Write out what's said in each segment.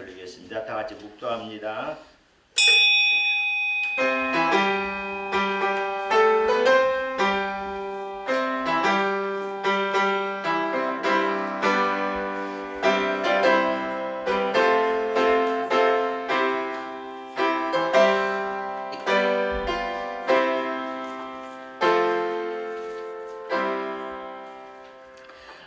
올리겠습니다. 다 같이 묵도합니다.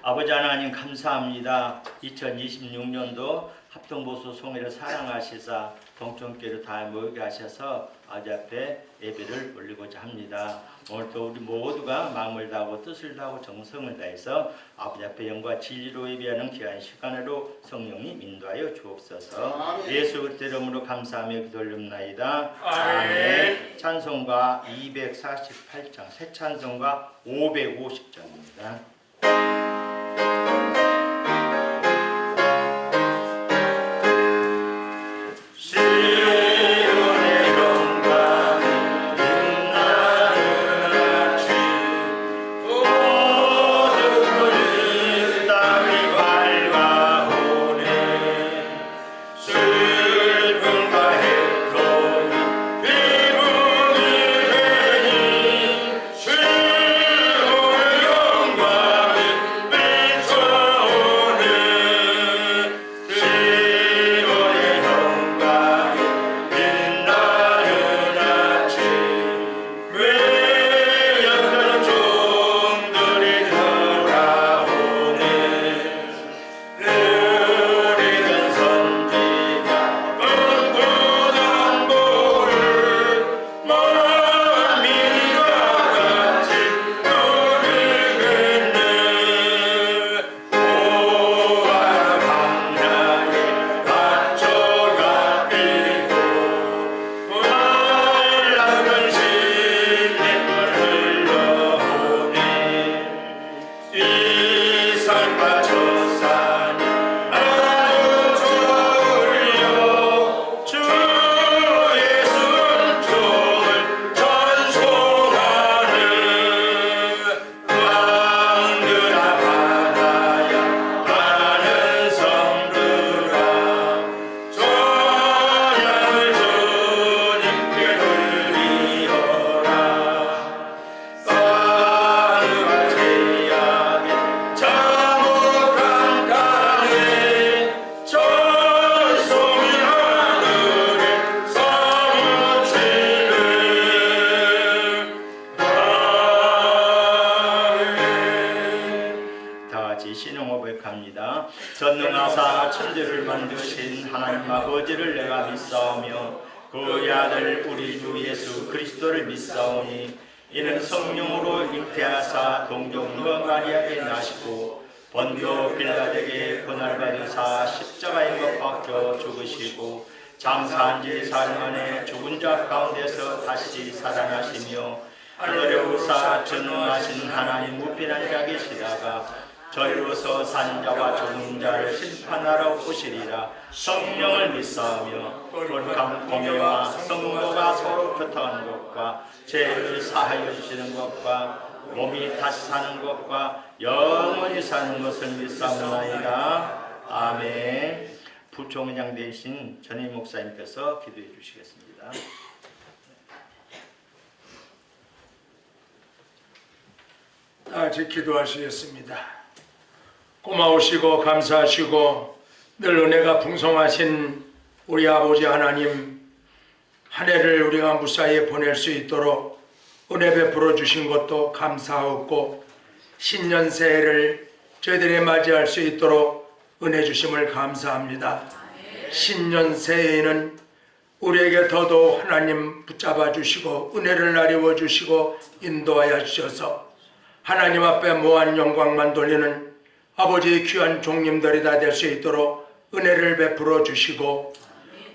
아버지 하나님 감사합니다. 2026년도 합동보수 송회를 사랑하시사 동천교회로 다 모이게 하셔서 아버지 앞에 예배를 올리고자 합니다. 오늘도 우리 모두가 마음을 다하고 뜻을 다하고 정성을 다해서 아버지 앞에 영과 진리로 예배하는 귀한 시간으로 성령님 인도하여 주옵소서. 예수 그리스도 이름으로 감사하며 기도 올립나이다. 아멘. 찬송가 248장 새 찬송가 550장입니다. 전능하사 천지를 만드신 하나님 아버지를 내가 믿사오며 그의 아들 우리 주 예수 그리스도를 믿사오니 이는 성령으로 잉태하사 동정녀 마리아에게 나시고 본교 빌라에게 고난받으사 십자가에 못 박혀 죽으시고 장사한 지 4일 만에 죽은 자 가운데서 다시 살아나시며 하늘에 오사 전능하신 하나님 무비난 자 계시다가 저희로서 산 자와 죽은 자를 심판하러 오시리라. 성령을 믿사오며 거룩한 공예와 성도가 서로 교통하는 것과 죄를 사하여 주시는 것과 몸이 다시 사는 것과 영원히 사는 것을 믿사옵나이다. 아멘. 부총회장 되신 전임 목사님께서 기도해 주시겠습니다. 다 같이 기도하시겠습니다. 고마우시고 감사하시고 늘 은혜가 풍성하신 우리 아버지 하나님, 한 해를 우리가 무사히 보낼 수 있도록 은혜 베풀어 주신 것도 감사하고 신년 새해를 저희들이 맞이할 수 있도록 은혜 주심을 감사합니다. 신년 새해에는 우리에게 더더욱 하나님 붙잡아 주시고 은혜를 나리워 주시고 인도하여 주셔서 하나님 앞에 무한 영광만 돌리는 아버지의 귀한 종님들이 다 될 수 있도록 은혜를 베풀어 주시고,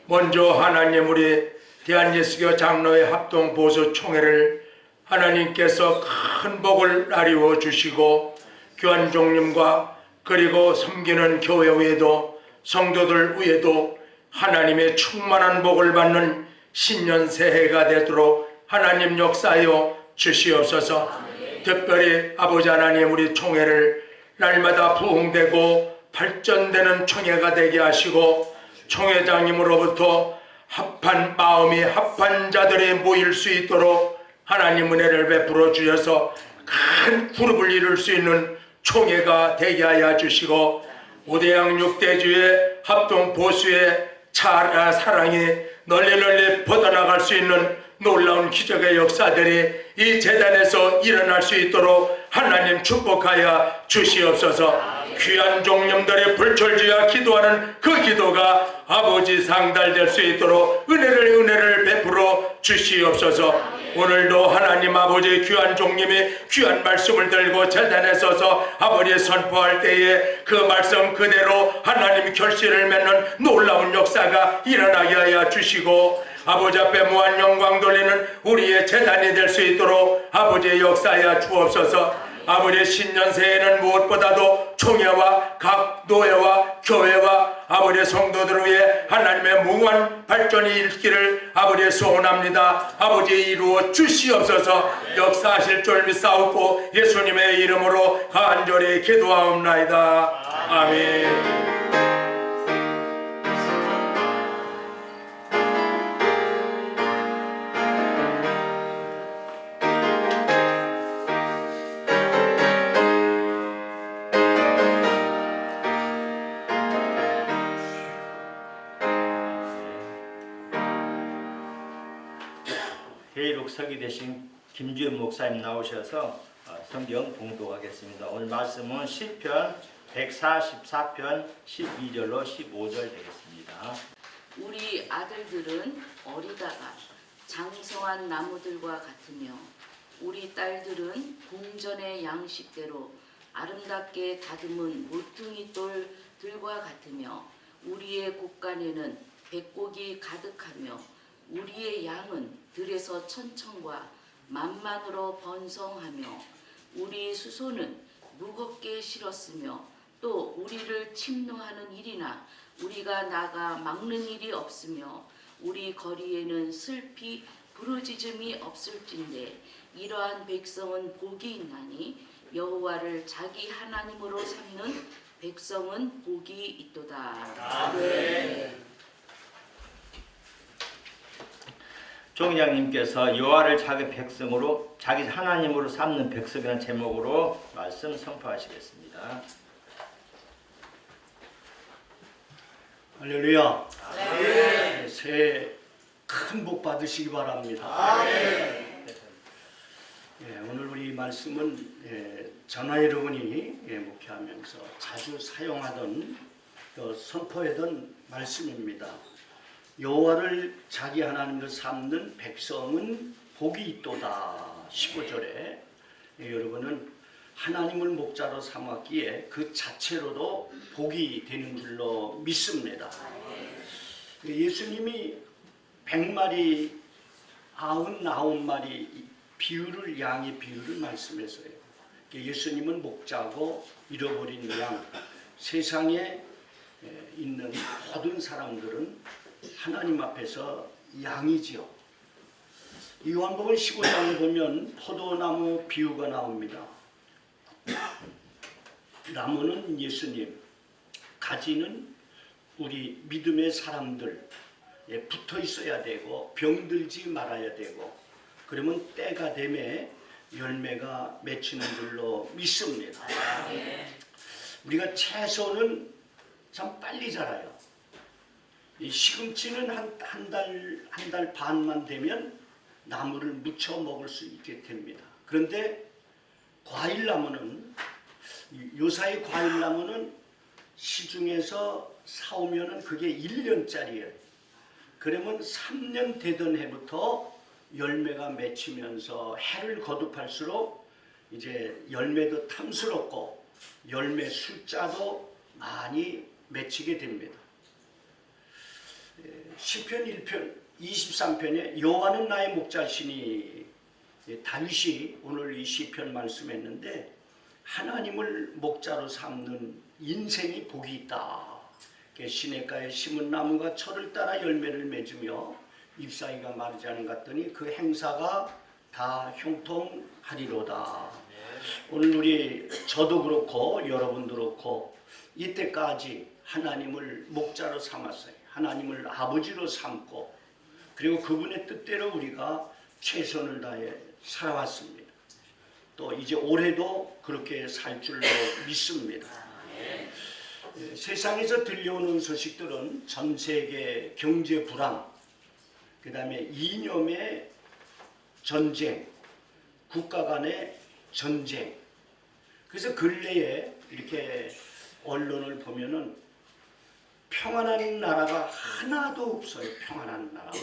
먼저 하나님 우리 대한예수교 장로회 합동보수총회를 하나님께서 큰 복을 나리워 주시고 귀한 종님과 그리고 섬기는 교회 위에도 성도들 위에도 하나님의 충만한 복을 받는 신년 새해가 되도록 하나님 역사하여 주시옵소서. 특별히 아버지 하나님 우리 총회를 날마다 부흥되고 발전되는 총회가 되게 하시고 총회장님으로부터 합한 마음이 합한 자들이 모일 수 있도록 하나님 은혜를 베풀어 주셔서 큰 그룹을 이룰 수 있는 총회가 되게 하여 주시고 오대양 6대주의 합동 보수의 사랑이 널리 뻗어나갈 수 있는 놀라운 기적의 역사들이 이 재단에서 일어날 수 있도록 하나님 축복하여 주시옵소서. 귀한 종님들의 불철주야 기도하는 그 기도가 아버지 상달될 수 있도록 은혜를 베풀어 주시옵소서. 오늘도 하나님 아버지의 귀한 종님이 귀한 말씀을 들고 재단에 서서 아버지 선포할 때에 그 말씀 그대로 하나님 결실을 맺는 놀라운 역사가 일어나게 하여 주시고 아버지 앞에 무한 영광 돌리는 우리의 재단이 될 수 있도록 아버지의 역사하여 주옵소서. 아버지의 신년 새해는 무엇보다도 총회와 각 노회와 교회와 아버지의 성도들 위해 하나님의 무한 발전이 있기를 아버지의 소원합니다. 아버지 이루어 주시옵소서. 역사하실 줄 믿사옵고 예수님의 이름으로 간절히 기도하옵나이다. 아멘. 회의록 서기 되신 김주현 목사님 나오셔서 성경 봉독하겠습니다. 오늘 말씀은 시편 144편 12절로 15절 되겠습니다. 우리 아들들은 어리다가 장성한 나무들과 같으며 우리 딸들은 궁전의 양식대로 아름답게 다듬은 모퉁이 돌들과 같으며 우리의 곳간에는 백곡이 가득하며 우리의 양은 들에서 천천과 만만으로 번성하며 우리 수소는 무겁게 실었으며 또 우리를 침노하는 일이나 우리가 나가 막는 일이 없으며 우리 거리에는 슬피 부르짖음이 없을진데 이러한 백성은 복이 있나니 여호와를 자기 하나님으로 삼는 백성은 복이 있도다. 아멘. 종장님께서 여호와를 자기 백성으로 자기 하나님으로 삼는 백성이라는 제목으로 말씀 선포하시겠습니다. 할렐루야. 네. 새해 큰 복 받으시기 바랍니다. 네, 오늘 우리 말씀은 전화 여러분이 목회하면서 자주 사용하던 선포하던 말씀입니다. 여호와를 자기 하나님으로 삼는 백성은 복이 있도다. 15절에 여러분은 하나님을 목자로 삼았기에 그 자체로도 복이 되는 줄로 믿습니다. 예수님이 100마리 99마리 비유를 양의 비유를 말씀했어요. 예수님은 목자고 잃어버린 양, 세상에 있는 모든 사람들은 하나님 앞에서 양이지요. 요한복음 15장을 보면 포도나무 비유가 나옵니다. 나무는 예수님, 가지는 우리 믿음의 사람들 붙어 있어야 되고 병들지 말아야 되고 그러면 때가 되면 열매가 맺히는 줄로 믿습니다. 우리가 채소는 참 빨리 자라요. 이 시금치는 한 달 반만 되면 나무를 무쳐 먹을 수 있게 됩니다. 그런데 과일나무는 요사이 과일나무는 시중에서 사오면은 그게 1년짜리예요. 그러면 3년 되던 해부터 열매가 맺히면서 해를 거듭할수록 이제 열매도 탐스럽고 열매 숫자도 많이 맺히게 됩니다. 시편 1편 23편에 여호와는 나의 목자시니 다윗이 오늘 이 시편 말씀했는데 하나님을 목자로 삼는 인생이 복이 있다. 시냇가에 심은 나무가 철을 따라 열매를 맺으며 잎사귀가 마르지 않은 것 같더니 그 행사가 다 형통하리로다. 오늘 저도 그렇고 여러분도 그렇고 이때까지 하나님을 목자로 삼았어요. 하나님을 아버지로 삼고 그리고 그분의 뜻대로 우리가 최선을 다해 살아왔습니다. 또 이제 올해도 그렇게 살 줄로 믿습니다. 세상에서 들려오는 소식들은 전 세계 경제 불황, 그 다음에 이념의 전쟁, 국가 간의 전쟁. 그래서 근래에 이렇게 언론을 보면은 평안한 나라가 하나도 없어요. 평안한 나라가.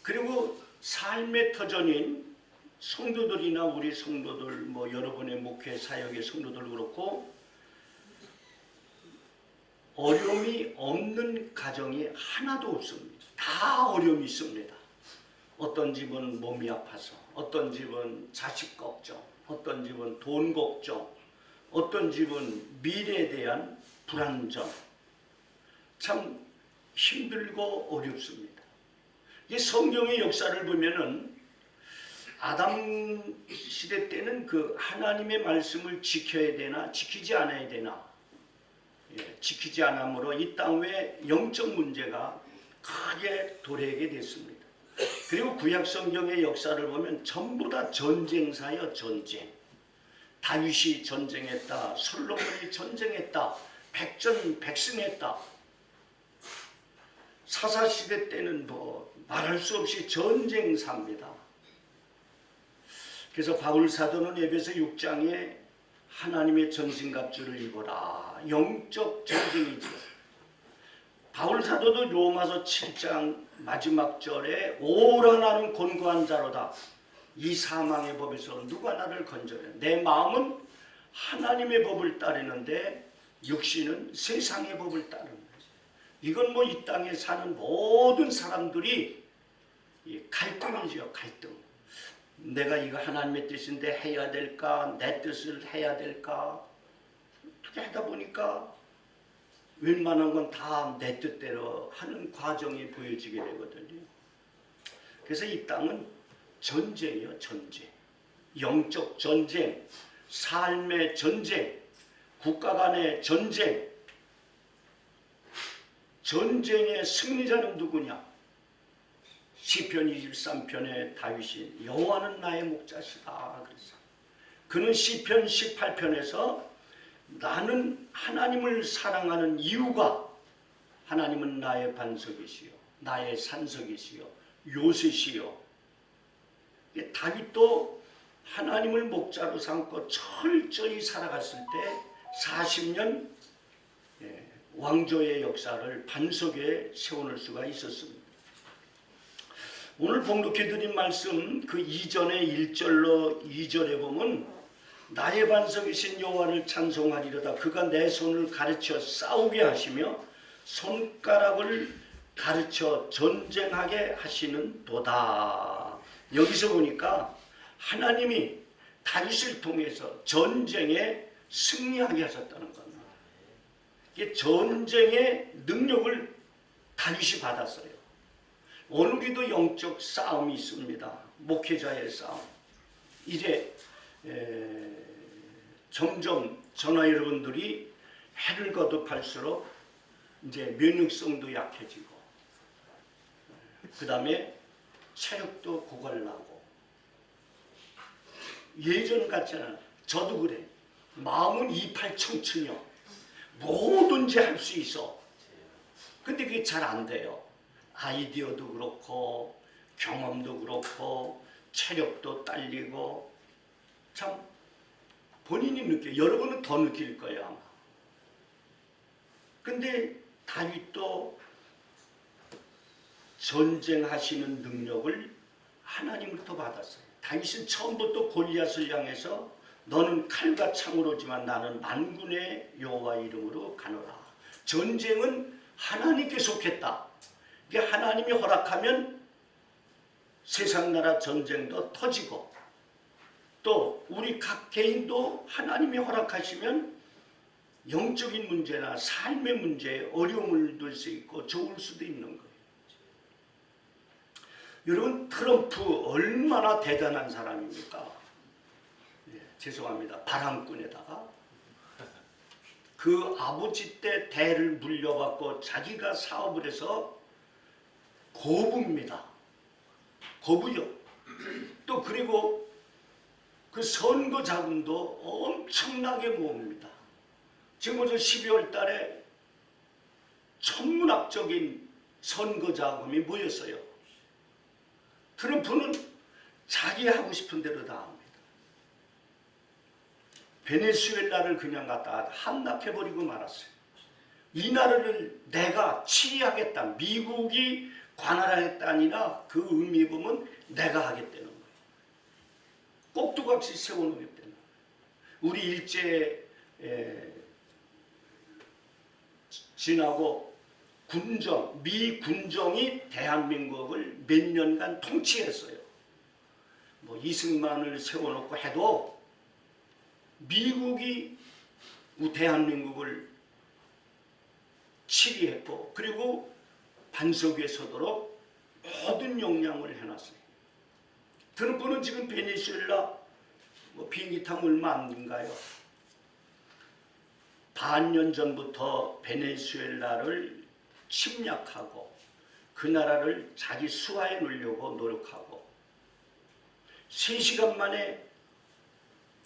그리고 삶의 터전인 성도들이나 우리 성도들, 뭐 여러분의 목회 사역의 성도들 그렇고 어려움이 없는 가정이 하나도 없습니다. 다 어려움이 있습니다. 어떤 집은 몸이 아파서, 어떤 집은 자식 걱정, 어떤 집은 돈 걱정, 어떤 집은 미래에 대한 불안정. 참 힘들고 어렵습니다. 이 성경의 역사를 보면은 아담 시대 때는 그 하나님의 말씀을 지켜야 되나 지키지 않아야 되나, 지키지 않으므로 이 땅 외에 영적 문제가 크게 도래하게 됐습니다. 그리고 구약 성경의 역사를 보면 전부 다 전쟁사요. 전쟁. 다윗이 전쟁했다, 솔로몬이 전쟁했다, 백전백승했다. 사사시대 때는 뭐 말할 수 없이 전쟁사입니다. 그래서 바울 사도는 에베소 6장에 하나님의 전신갑주를 입어라. 영적 전쟁이죠. 바울 사도도 로마서 7장 마지막 절에 오라 나는 곤고한 자로다. 이 사망의 법에서 누가 나를 건져내. 내 마음은 하나님의 법을 따르는데 육신은 세상의 법을 따르는. 이건 뭐 이 땅에 사는 모든 사람들이 갈등이죠. 갈등. 내가 이거 하나님의 뜻인데 해야 될까? 내 뜻을 해야 될까? 어떻게 하다 보니까 웬만한 건 다 내 뜻대로 하는 과정이 보여지게 되거든요. 그래서 이 땅은 전쟁이요. 전쟁. 영적 전쟁, 삶의 전쟁, 국가 간의 전쟁. 전쟁의 승리자는 누구냐? 시편 23편에 다윗이 여호와는 나의 목자시다 그랬어. 그는 시편 18편에서 나는 하나님을 사랑하는 이유가 하나님은 나의 반석이시요 나의 산석이시요 요새시요. 다윗도 하나님을 목자로 삼고 철저히 살아갔을 때 40년 왕조의 역사를 반석에 세워놓을 수가 있었습니다. 오늘 봉독해드린 말씀 그 이전의 1절로 2절에 보면 나의 반석이신 여호와를 찬송하리로다. 그가 내 손을 가르쳐 싸우게 하시며 손가락을 가르쳐 전쟁하게 하시는 도다. 여기서 보니까 하나님이 다윗을 통해서 전쟁에 승리하게 하셨다는 겁니다. 이게 전쟁의 능력을 다윗이 받았어요. 어느 기도 영적 싸움이 있습니다. 목회자의 싸움. 이제 점점 저나 여러분들이 해를 거듭할수록 이제 면역성도 약해지고 그 다음에 체력도 고갈나고 예전 같잖아. 저도 그래. 마음은 이팔청춘이요. 뭐든지 할 수 있어. 근데 그게 잘 안 돼요. 아이디어도 그렇고 경험도 그렇고 체력도 딸리고 참 본인이 느껴. 여러분은 더 느낄 거예요 아마. 근데 다윗도 전쟁하시는 능력을 하나님으로부터 받았어요. 다윗은 처음부터 골리앗을 향해서 너는 칼과 창으로지만 나는 만군의 여호와 이름으로 가노라. 전쟁은 하나님께 속했다. 이게 하나님이 허락하면 세상 나라 전쟁도 터지고 또 우리 각 개인도 하나님이 허락하시면 영적인 문제나 삶의 문제에 어려움을 들 수 있고 좋을 수도 있는 거예요. 여러분 트럼프 얼마나 대단한 사람입니까? 죄송합니다. 바람꾼에다가 그 아버지 때 대를 물려받고 자기가 사업을 해서 거부입니다. 거부요. 또 그리고 그 선거 자금도 엄청나게 모읍니다. 지금 어제 12월 달에 천문학적인 선거 자금이 모였어요. 트럼프는 자기 하고 싶은 대로 다 합니다. 베네수엘라를 그냥 갖다가 함락해버리고 말았어요. 이 나라를 내가 치리하겠다. 미국이 관할하겠다 아니라 그 의미 보면 내가 하겠다는 거예요. 꼭두각시 세워놓겠다는 거예요. 우리 일제 지나고 군정, 미 군정이 대한민국을 몇 년간 통치했어요. 뭐 이승만을 세워놓고 해도 미국이 대한민국을 치리했고 그리고 반석 위에 서도록 모든 역량을 해놨어요. 트럼프는 지금 베네수엘라 비행기 타면 얼마 안 된가요? 반년 전부터 베네수엘라를 침략하고 그 나라를 자기 수하에 놓으려고 노력하고 3시간 만에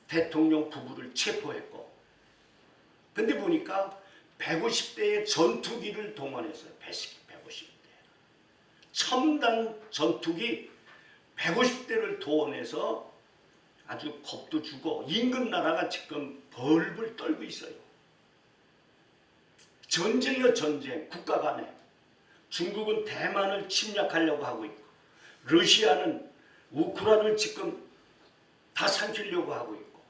대통령 부부를 체포했고 근데 보니까 150대의 전투기를 동원했어요. 150대. 첨단 전투기 150대를 동원해서 아주 겁도 주고 임금 나라가 지금 벌벌 떨고 있어요. 전쟁이요 전쟁. 국가 간에. 중국은 대만을 침략하려고 하고 있고 러시아는 우크라이나를 지금 다 삼키려고 하고 있고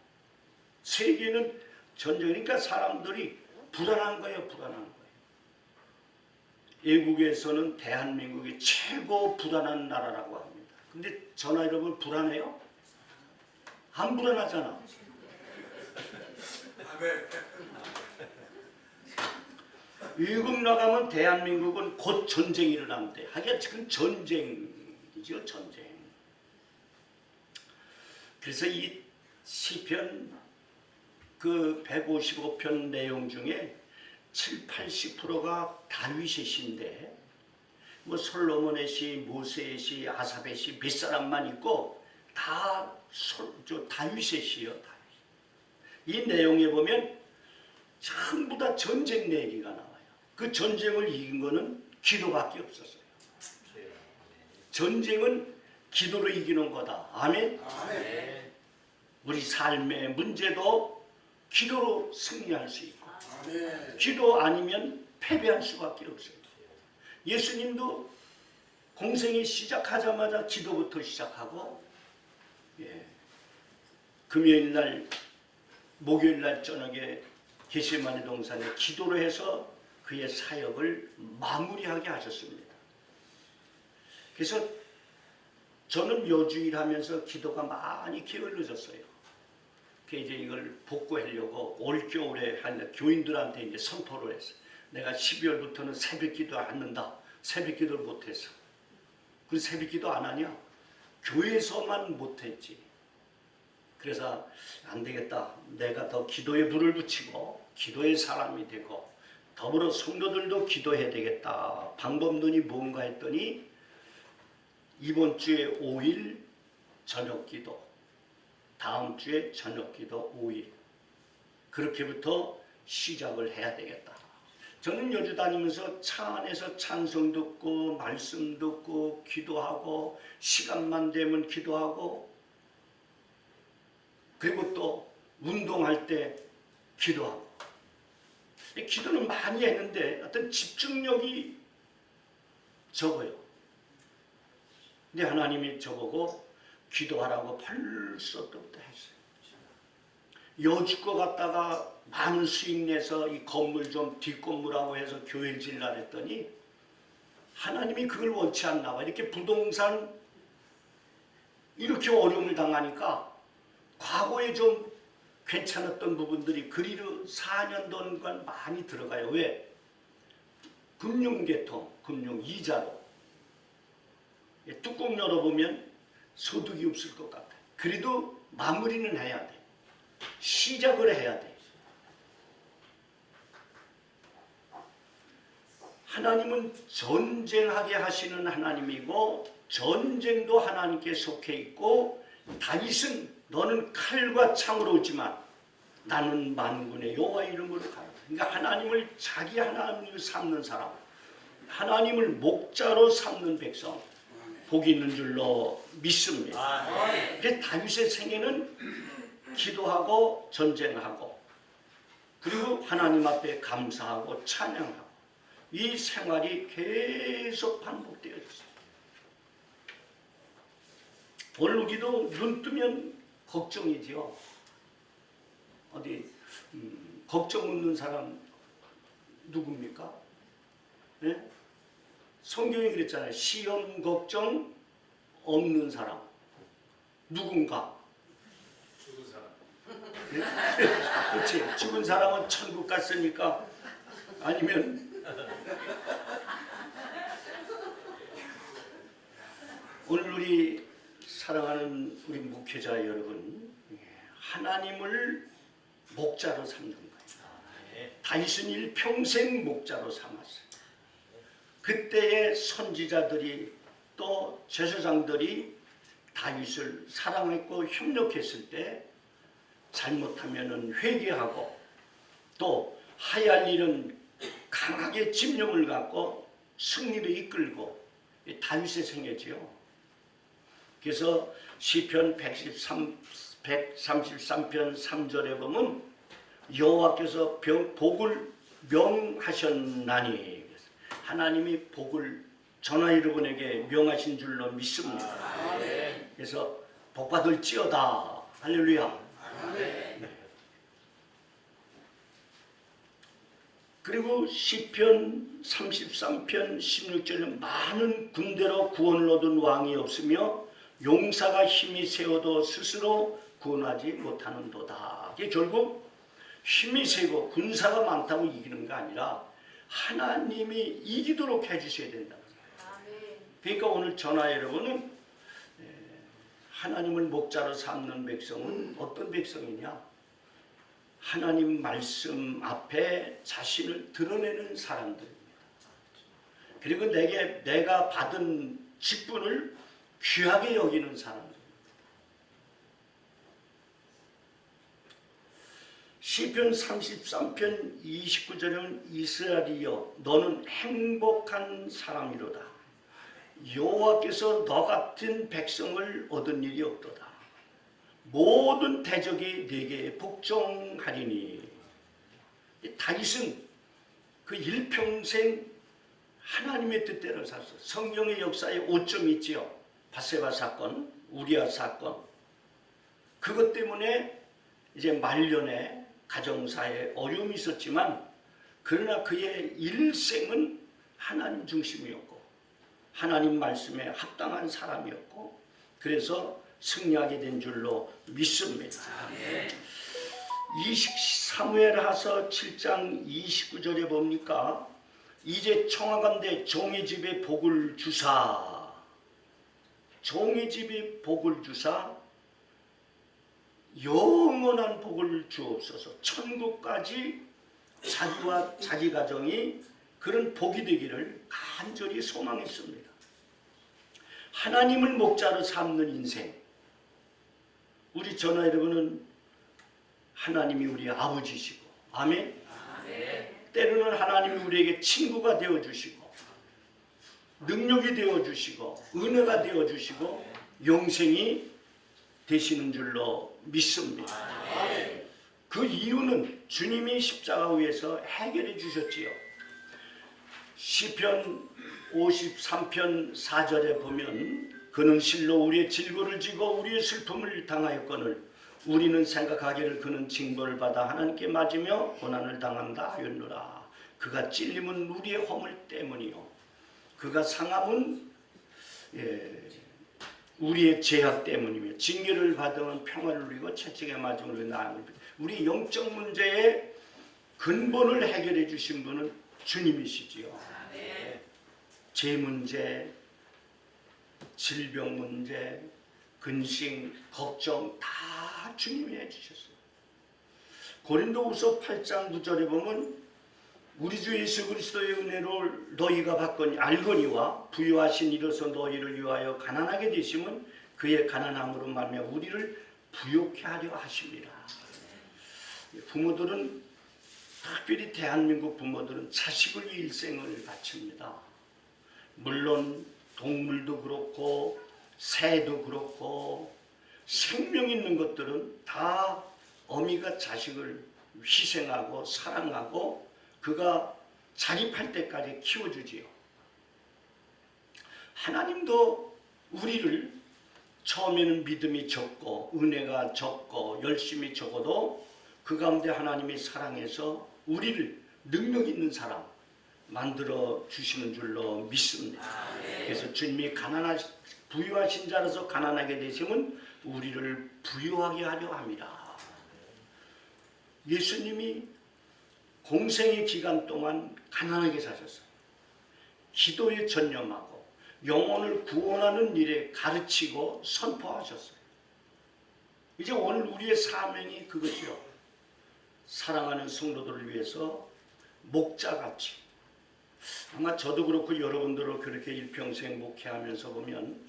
세계는 전쟁이니까 사람들이 불안한 거예요. 불안한 거예요. 외국에서는 대한민국이 최고 불안한 나라라고 합니다. 근데 전화 여러분 불안해요? 안 불안하잖아. 외국 나가면 대한민국은 곧 전쟁이 일어나는데 하기야 지금 전쟁이죠. 전쟁. 그래서 이 시편 그 155편 내용 중에 70~80%가 다윗의 시인데 뭐 솔로몬의 시, 모세의 시, 아삽의 시 몇 사람만 있고 다 다윗의 시요. 다윗. 이 내용에 보면 전부 다 전쟁 얘기가 나와요. 그 전쟁을 이긴 거는 기도밖에 없었어요. 전쟁은 기도로 이기는 거다. 아멘. 아멘. 우리 삶의 문제도 기도로 승리할 수 있고 기도 아니면 패배할 수밖에 없어요. 예수님도 공생이 시작하자마자 기도부터 시작하고 금요일날 목요일날 저녁에 겟세마네 동산에 기도로 해서 그의 사역을 마무리하게 하셨습니다. 그래서 저는 묘주일 하면서 기도가 많이 게을러졌어요. 이제 이걸 복구하려고 올겨울에 한 교인들한테 이제 선포를 했어요. 내가 12월부터는 새벽기도 안 한다. 새벽기도를 못해서. 그 새벽기도 안 하냐? 교회에서만 못했지. 그래서 안 되겠다. 내가 더 기도에 불을 붙이고 기도의 사람이 되고 더불어 성도들도 기도해야 되겠다. 방법론이 뭔가 했더니 이번 주에 5일 저녁기도, 다음 주에 저녁기도 5일 그렇게부터 시작을 해야 되겠다. 저는 여주 다니면서 차 안에서 찬송 듣고 말씀 듣고 기도하고 시간만 되면 기도하고 그리고 또 운동할 때 기도하고 기도는 많이 했는데 어떤 집중력이 적어요. 근데 하나님이 저보고 기도하라고 벌써 때부터 했어요. 여주껏 갔다가 많은 수익 내서 이 건물 좀 뒷건물하고 해서 교회를 질라 했더니 하나님이 그걸 원치 않나 봐. 이렇게 부동산 이렇게 어려움을 당하니까 과거에 좀 괜찮았던 부분들이 그리로 4년 동안 많이 들어가요. 왜? 금융계통, 금융이자로 뚜껑 열어보면 소득이 없을 것 같아. 그래도 마무리는 해야 돼. 시작을 해야 돼. 하나님은 전쟁하게 하시는 하나님이고 전쟁도 하나님께 속해 있고 다윗은 너는 칼과 창으로 오지만 나는 만군의 여호와 이름으로 가라. 그러니까 하나님을 자기 하나님을 삼는 사람, 하나님을 목자로 삼는 백성 복이 있는 줄로 믿습니다. 그래서 다윗의 생애는 기도하고 전쟁하고 그리고 하나님 앞에 감사하고 찬양하고 이 생활이 계속 반복되어 있어요. 오늘 우리도 눈 뜨면 걱정이지요. 어디 걱정 없는 사람 누굽니까? 네? 성경이 그랬잖아요. 시험 걱정 없는 사람 누군가? 죽은 사람. 네? 그렇지. 죽은 사람은 천국 갔으니까 아니면 오늘 우리 사랑하는 우리 목회자 여러분, 하나님을 목자로 삼는 거예요. 다윗은 일평생 목자로 삼았어요. 그때의 선지자들이 또 제사장들이 다윗을 사랑했고 협력했을 때 잘못하면 회개하고 또 하야할 일은 강하게 집념을 갖고 승리를 이끌고 다윗의 생애지요. 그래서 시편 133편 3절에 보면 여호와께서 복을 명하셨나니 하나님이 복을 전하 여러분에게 명하신 줄로 믿습니다. 그래서 복 받을지어다. 할렐루야. 네. 그리고 시편 33편 16절에 많은 군대로 구원을 얻은 왕이 없으며 용사가 힘이 세워도 스스로 구원하지 못하는도다. 이게 결국 힘이 세고 군사가 많다고 이기는 게 아니라 하나님이 이기도록 해주셔야 된다. 그러니까 오늘 전하 여러분은 하나님을 목자로 삼는 백성은 어떤 백성이냐? 하나님 말씀 앞에 자신을 드러내는 사람들입니다. 그리고 내가 받은 직분을 귀하게 여기는 사람들. 시편 33편 29절에는 이스라엘이여 너는 행복한 사람이로다. 여호와께서 너 같은 백성을 얻은 일이 없도다. 모든 대적이 네게 복종하리니. 다윗은 그 일평생 하나님의 뜻대로 살았어. 성경의 역사에 오점이 있지요. 바세바 사건, 우리아 사건. 그것 때문에 이제 말년에 가정사에 어려움이 있었지만 그러나 그의 일생은 하나님 중심이었고 하나님 말씀에 합당한 사람이었고 그래서 승리하게 된 줄로 믿습니다. 사무엘하서 7장 29절에 봅니까? 이제 청하건대 종의 집에 복을 주사 종의 집에 복을 주사 영원한 복을 주옵소서. 천국까지 자기와 자기 가정이 그런 복이 되기를 간절히 소망했습니다. 하나님을 목자로 삼는 인생. 우리 전하 여러분은 하나님이 우리 아버지시고 아멘. 때로는 하나님이 우리에게 친구가 되어주시고 능력이 되어주시고 은혜가 되어주시고 영생이 되시는 줄로 믿습니다. 그 이유는 주님이 십자가 위에서 해결해 주셨지요. 시편 53편 4절에 보면 그는 실로 우리의 질고를 지고 우리의 슬픔을 당하였거늘 우리는 생각하기를 그는 징벌을 받아 하나님께 맞으며 고난을 당한다 하였노라. 그가 찔림은 우리의 허물 때문이요 그가 상함은 우리의 죄악 때문이며 징계를 받으면 평화를 누리고 채찍에 맞음으로 나음을 우리 영적 문제의 근본을 해결해 주신 분은 주님이시지요. 죄 문제, 질병 문제, 근심, 걱정 다 주님이 해주셨어요. 고린도후서 8장 9절에 보면 우리 주 예수 그리스도의 은혜를 너희가 받거니 알거니와 부유하신 이로서 너희를 위하여 가난하게 되심은 그의 가난함으로 말미암아 우리를 부욕케 하려 하십니다. 부모들은, 특별히 대한민국 부모들은 자식을 위해 일생을 바칩니다. 물론 동물도 그렇고 새도 그렇고 생명 있는 것들은 다 어미가 자식을 희생하고 사랑하고 그가 자립할 때까지 키워주지요. 하나님도 우리를 처음에는 믿음이 적고 은혜가 적고 열심히 적어도 그 가운데 하나님이 사랑해서 우리를 능력 있는 사람 만들어 주시는 줄로 믿습니다. 그래서 주님이 부유하신 자로서 가난하게 되시면 우리를 부유하게 하려 합니다. 예수님이 공생의 기간 동안 가난하게 사셨어요. 기도에 전념하고 영혼을 구원하는 일에 가르치고 선포하셨어요. 이제 오늘 우리의 사명이 그것이요. 사랑하는 성도들을 위해서 목자같이, 아마 저도 그렇고 여러분들을 그렇게 일평생 목회하면서 보면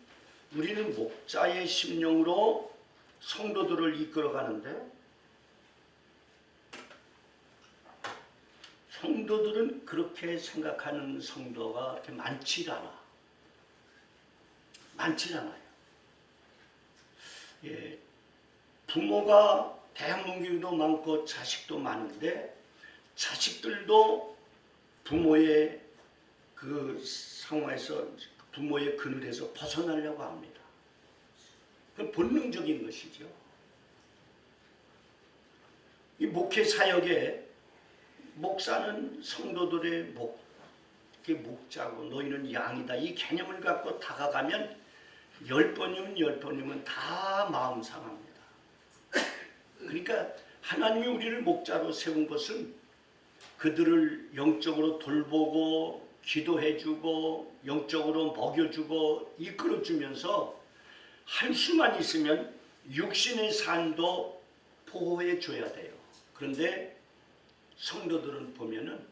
우리는 목자의 심령으로 성도들을 이끌어가는데 성도들은 그렇게 생각하는 성도가 그렇게 많지 않아요. 예, 부모가 대한민국도 많고 자식도 많은데 자식들도 부모의 그 상황에서 부모의 그늘에서 벗어나려고 합니다. 그건 본능적인 것이죠. 이 목회 사역에 목사는 성도들의 목자고 너희는 양이다. 이 개념을 갖고 다가가면 10번이면 다 마음 상합니다. 그러니까 하나님이 우리를 목자로 세운 것은 그들을 영적으로 돌보고 기도해주고 영적으로 먹여주고 이끌어주면서 할 수만 있으면 육신의 삶도 보호해줘야 돼요. 그런데 성도들은 보면은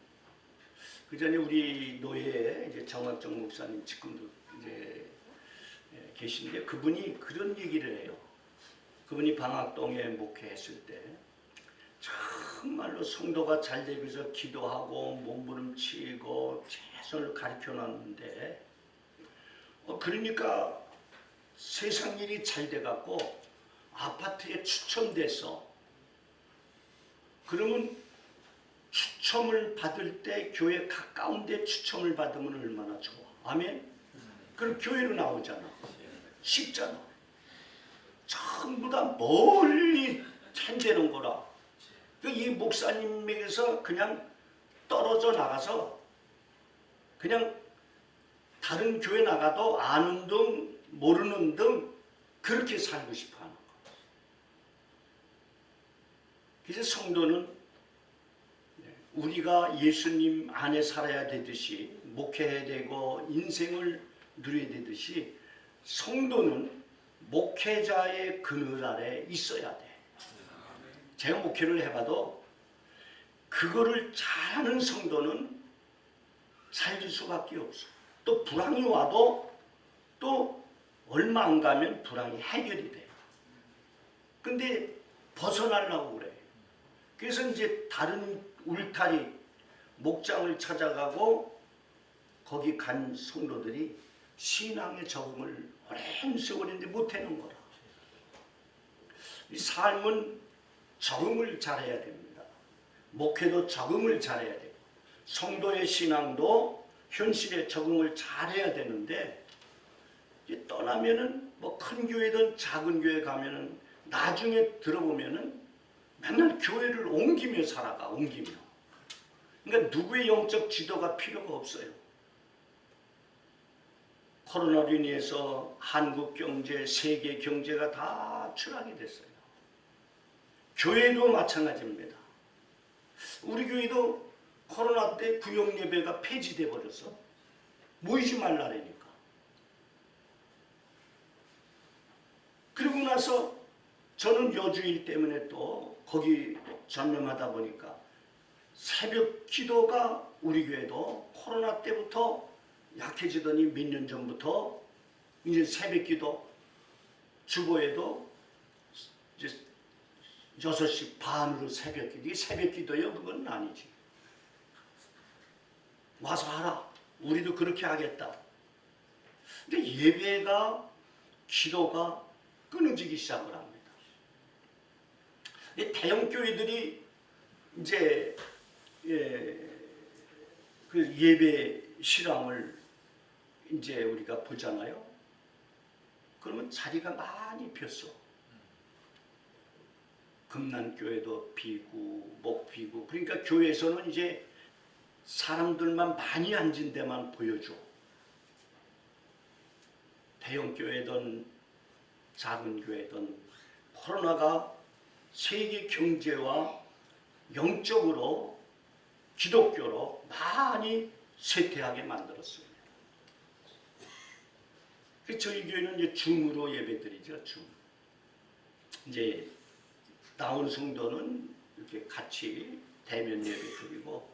그 전에 우리 노예에 이제 정학정 목사님 지금도 이제 계신데 그분이 그런 얘기를 해요. 그분이 방학동에 목회했을 때 정말로 성도가 잘 되기 위해서 기도하고 몸부림치고 최선을 가르쳐놨는데 그러니까 세상 일이 잘 돼갖고 아파트에 추첨돼서 그러면 추첨을 받을 때 교회 가까운 데 추첨을 받으면 얼마나 좋아. 아멘? 그럼 교회로 나오잖아. 쉽잖아. 전부 다 멀리 찬대는 거라. 이 목사님에게서 그냥 떨어져 나가서 그냥 다른 교회 나가도 아는 등 모르는 등 그렇게 살고 싶어 하는 거야. 그래서 성도는 우리가 예수님 안에 살아야 되듯이 목회해야 되고 인생을 누려야 되듯이 성도는 목회자의 그늘 아래 있어야 돼. 제가 목회를 해봐도 그거를 잘하는 성도는 살릴 수밖에 없어. 또 불황이 와도 또 얼마 안 가면 불황이 해결이 돼요. 근데 벗어나려고 그래. 그래서 이제 다른 울타리 목장을 찾아가고 거기 간 성도들이 신앙에 적응을 오랜 세월인데 못하는 거라. 이 삶은 적응을 잘해야 됩니다. 목회도 적응을 잘해야 되고 성도의 신앙도 현실에 적응을 잘해야 되는데 이제 떠나면은 뭐 큰 교회든 작은 교회 가면은 나중에 들어보면은 맨날 교회를 옮기며 살아가. 옮기며. 그러니까 누구의 영적 지도가 필요가 없어요. 코로나로 인해서 한국 경제, 세계 경제가 다 추락이 됐어요. 교회도 마찬가지입니다. 우리 교회도 코로나 때 구역 예배가 폐지돼 버렸어. 모이지 말라니까. 그리고 나서 저는 여주일 때문에 또 거기 전념하다 보니까 새벽 기도가 우리 교회도 코로나 때부터 약해지더니 몇 년 전부터 이제 새벽기도 주보에도 이제 6시 반으로 새벽기도. 이게 새벽기도요? 그건 아니지. 와서 하라. 우리도 그렇게 하겠다. 근데 예배가, 기도가 끊어지기 시작을 합니다. 대형 교회들이 이제 그 예배 실황을 이제 우리가 보잖아요. 그러면 자리가 많이 비었어. 금난교회도 비고 목 비고. 그러니까 교회에서는 이제 사람들만 많이 앉은 데만 보여줘. 대형 교회든 작은 교회든 코로나가 세계 경제와 영적으로 기독교로 많이 쇠퇴하게 만들었습니다. 저희 교회는 이제 줌으로 예배드리죠. 줌. 이제 나온 성도는 이렇게 같이 대면 예배드리고,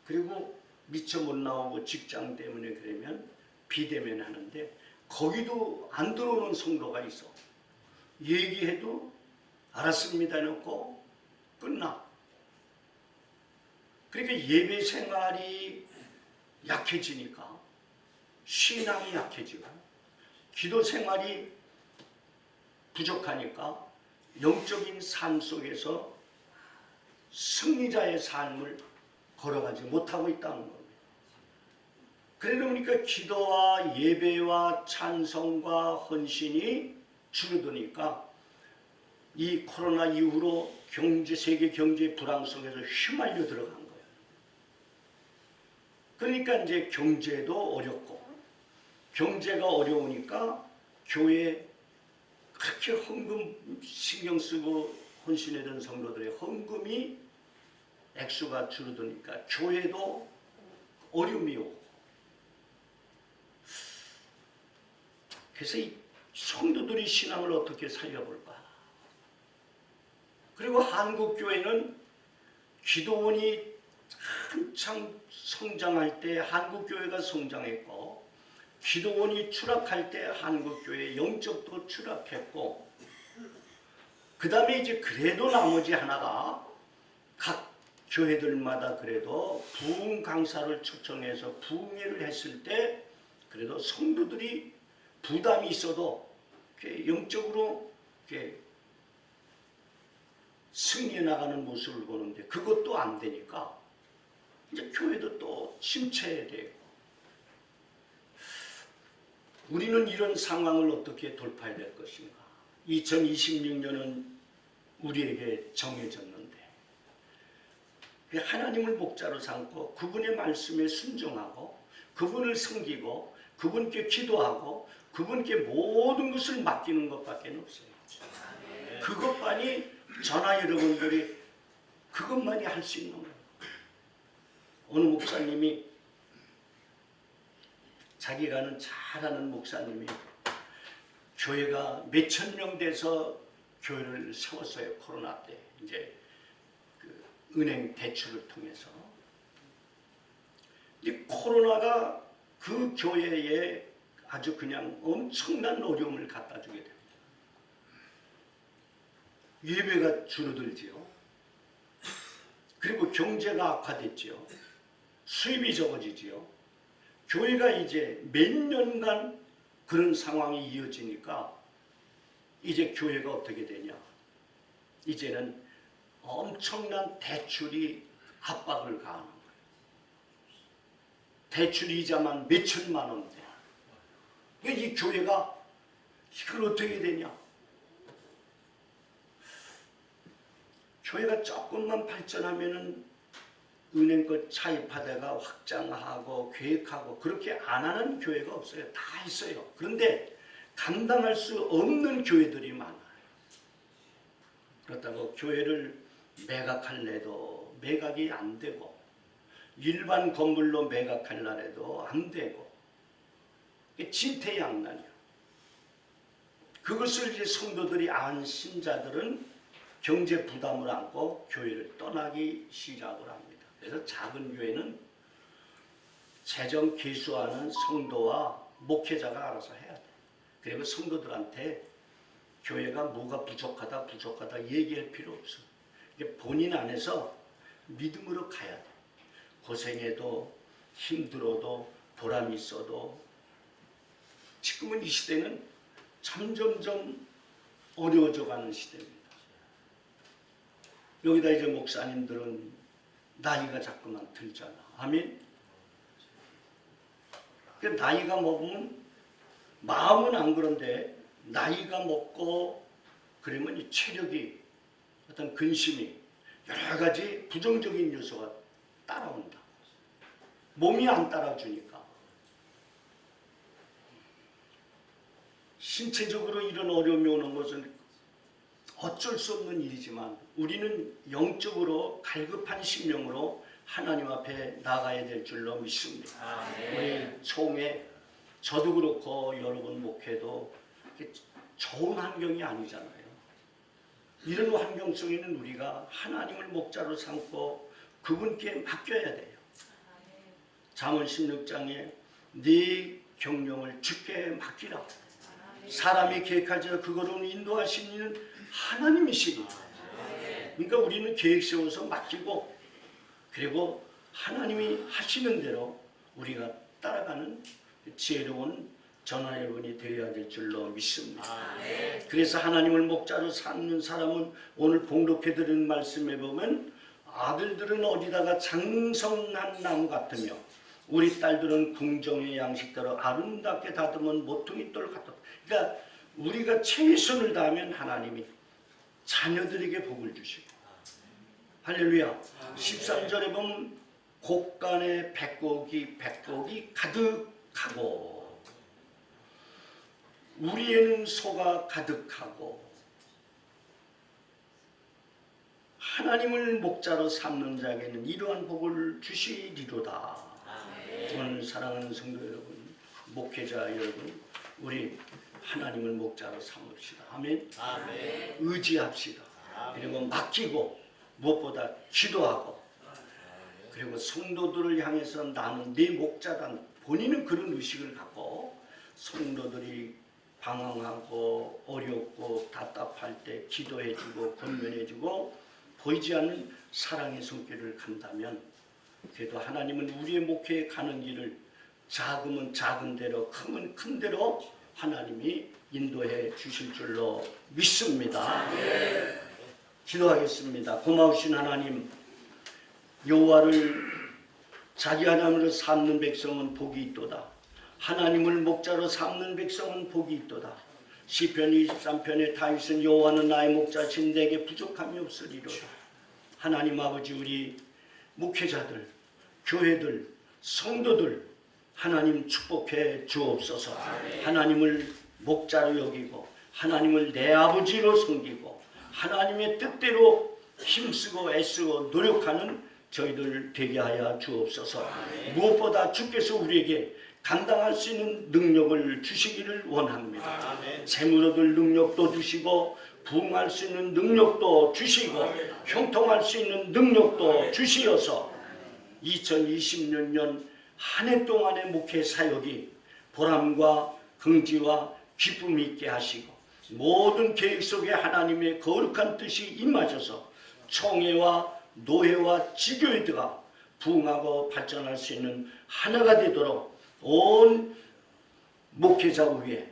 그리고 미처 못 나오고 직장 때문에 그러면 비대면 하는데, 거기도 안 들어오는 성도가 있어. 얘기해도 알았습니다 해놓고 끝나. 그러니까 예배 생활이 약해지니까 신앙이 약해지고, 기도 생활이 부족하니까 영적인 삶 속에서 승리자의 삶을 걸어가지 못하고 있다는 겁니다. 그러다 보니까 기도와 예배와 찬송과 헌신이 줄어드니까 이 코로나 이후로 세계 경제 불황 속에서 휘말려 들어간 거예요. 그러니까 이제 경제도 어렵고, 경제가 어려우니까 교회 그렇게 헌금 신경 쓰고 헌신하던 성도들의 헌금이 액수가 줄어드니까 교회도 어려움이 오고, 그래서 이 성도들이 신앙을 어떻게 살려볼까? 그리고 한국 교회는 기도원이 한창 성장할 때 한국 교회가 성장했고, 기도원이 추락할 때 한국 교회 영적도 추락했고, 그 다음에 이제 그래도 나머지 하나가 각 교회들마다 그래도 부흥 강사를 초청해서 부흥회를 했을 때 그래도 성도들이 부담이 있어도 영적으로 승리해 나가는 모습을 보는데, 그것도 안 되니까 이제 교회도 또 침체해야 되고, 우리는 이런 상황을 어떻게 돌파해야 될 것인가? 2026년은 우리에게 정해졌는데 하나님을 목자로 삼고 그분의 말씀에 순종하고 그분을 섬기고 그분께 기도하고 그분께 모든 것을 맡기는 것밖에 없어요. 그것만이 저나 여러분들이 그것만이 할 수 있는 거예요. 어느 목사님이, 자기가 아는 잘하는 목사님이 교회가 몇천 명 돼서 교회를 세웠어요. 코로나 때 이제 그 은행 대출을 통해서. 이 코로나가 그 교회에 아주 그냥 엄청난 어려움을 갖다 주게 됩니다. 예배가 줄어들지요. 그리고 경제가 악화됐지요. 수입이 적어지지요. 교회가 이제 몇 년간 그런 상황이 이어지니까 이제 교회가 어떻게 되냐? 이제는 엄청난 대출이 압박을 가하는 거예요. 대출 이자만 몇 천만 원대. 이 교회가 이걸 어떻게 되냐? 교회가 조금만 발전하면은 은행 것 차입하다가 확장하고 계획하고 그렇게 안 하는 교회가 없어요. 다 있어요. 그런데 감당할 수 없는 교회들이 많아요. 그렇다고 교회를 매각할래도 매각이 안 되고, 일반 건물로 매각하려 해도 안 되고, 진퇴양난이에요. 그것을 이제 성도들이 안 신자들은 경제 부담을 안고 교회를 떠나기 시작을 합니다. 그래서 작은 교회는 재정 계수하는 성도와 목회자가 알아서 해야 돼. 그리고 성도들한테 교회가 뭐가 부족하다 얘기할 필요 없어. 이게 본인 안에서 믿음으로 가야 돼. 고생해도 힘들어도 보람이 있어도. 지금은 이 시대는 점점점 어려워져 가는 시대입니다. 여기다 이제 목사님들은 나이가 자꾸만 들잖아. 아멘. 그 나이가 먹으면 마음은 안 그런데 나이가 먹고 그러면 이 체력이 어떤 근심이 여러 가지 부정적인 요소가 따라온다. 몸이 안 따라주니까. 신체적으로 이런 어려움이 오는 것은 어쩔 수 없는 일이지만 우리는 영적으로 갈급한 심령으로 하나님 앞에 나가야 될 줄로 믿습니다. 우리 총회, 저도 그렇고 여러분 목회도 좋은 환경이 아니잖아요. 이런 환경 속에는 우리가 하나님을 목자로 삼고 그분께 맡겨야 돼요. 잠언 16장에 네 경영을 주께 맡기라. 사람이 계획하자 그거로 인도하시는 이는 하나님이시니. 그러니까 우리는 계획 세워서 맡기고 그리고 하나님이 하시는 대로 우리가 따라가는 지혜로운 전화 여러분이 되어야 될 줄로 믿습니다. 그래서 하나님을 목자로 삼는 사람은 오늘 봉독해 드린 말씀에 보면 아들들은 어디다가 장성한 나무 같으며 우리 딸들은 궁정의 양식대로 아름답게 다듬은 모퉁이 돌 같다. 그러니까 우리가 최선을 다하면 하나님이 자녀들에게 복을 주시고 할렐루야. 13절에 보면 곡간에 백곡이 가득하고 우리에는 소가 가득하고 하나님을 목자로 삼는 자에게는 이러한 복을 주시리로다. 오늘 사랑하는 성도 여러분, 목회자 여러분, 우리 하나님을 목자로 삼읍시다. 아멘. 의지합시다. 그리고 맡기고 무엇보다 기도하고 그리고 성도들을 향해서 나는 네 목자다. 본인은 그런 의식을 갖고 성도들이 방황하고 어렵고 답답할 때 기도해주고 권면해주고 보이지 않는 사랑의 손길을 간다면 그래도 하나님은 우리의 목회에 가는 길을 작으면 작은 대로 크면 큰 대로 하나님이 인도해 주실 줄로 믿습니다. 기도하겠습니다. 고마우신 하나님, 여호와를 자기 하나님으로 삼는 백성은 복이 있도다. 하나님을 목자로 삼는 백성은 복이 있도다. 시편 23편에 다윗은 여호와는 나의 목자신 내게 부족함이 없으리로다. 하나님 아버지, 우리 목회자들, 교회들, 성도들 하나님 축복해 주옵소서. 하나님을 목자로 여기고 하나님을 내 아버지로 섬기고 하나님의 뜻대로 힘쓰고 애쓰고 노력하는 저희들 되게 하여 주옵소서. 무엇보다 주께서 우리에게 감당할 수 있는 능력을 주시기를 원합니다. 재물 얻을 능력도 주시고 부흥할 수 있는 능력도 주시고 형통할 수 있는 능력도 주시어서 2026년 한 해 동안의 목회 사역이 보람과 긍지와 기쁨이 있게 하시고 모든 계획 속에 하나님의 거룩한 뜻이 임하셔서 총회와 노회와 지교회가 부흥하고 발전할 수 있는 하나가 되도록 온 목회자 위에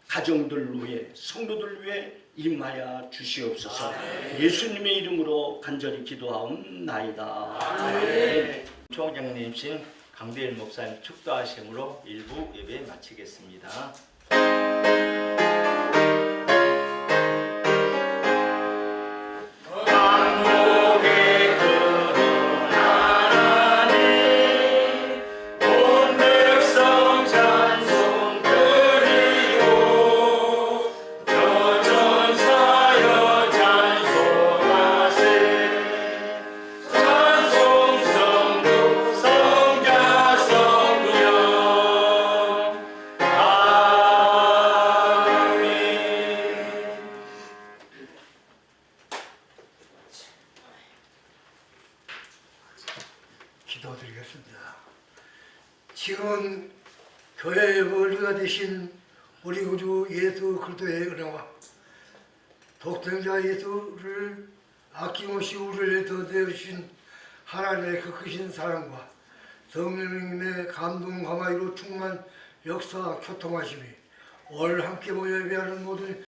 가정들 위에 성도들 위에 임하여 주시옵소서. 예수님의 이름으로 간절히 기도하옵나이다. 총장님이신 강대일 목사님 축도하심으로 일부 예배 마치겠습니다. 지금은 교회의 머리가 되신 우리 구주 예수 그리스도의 은혜와 독생자 예수를 아낌없이 우리를 위해서 내주신 하나님의 그 크신 사랑과 성령님의 감동 감화로 충만 역사 교통하심이 올 함께 모여 예배하는 모든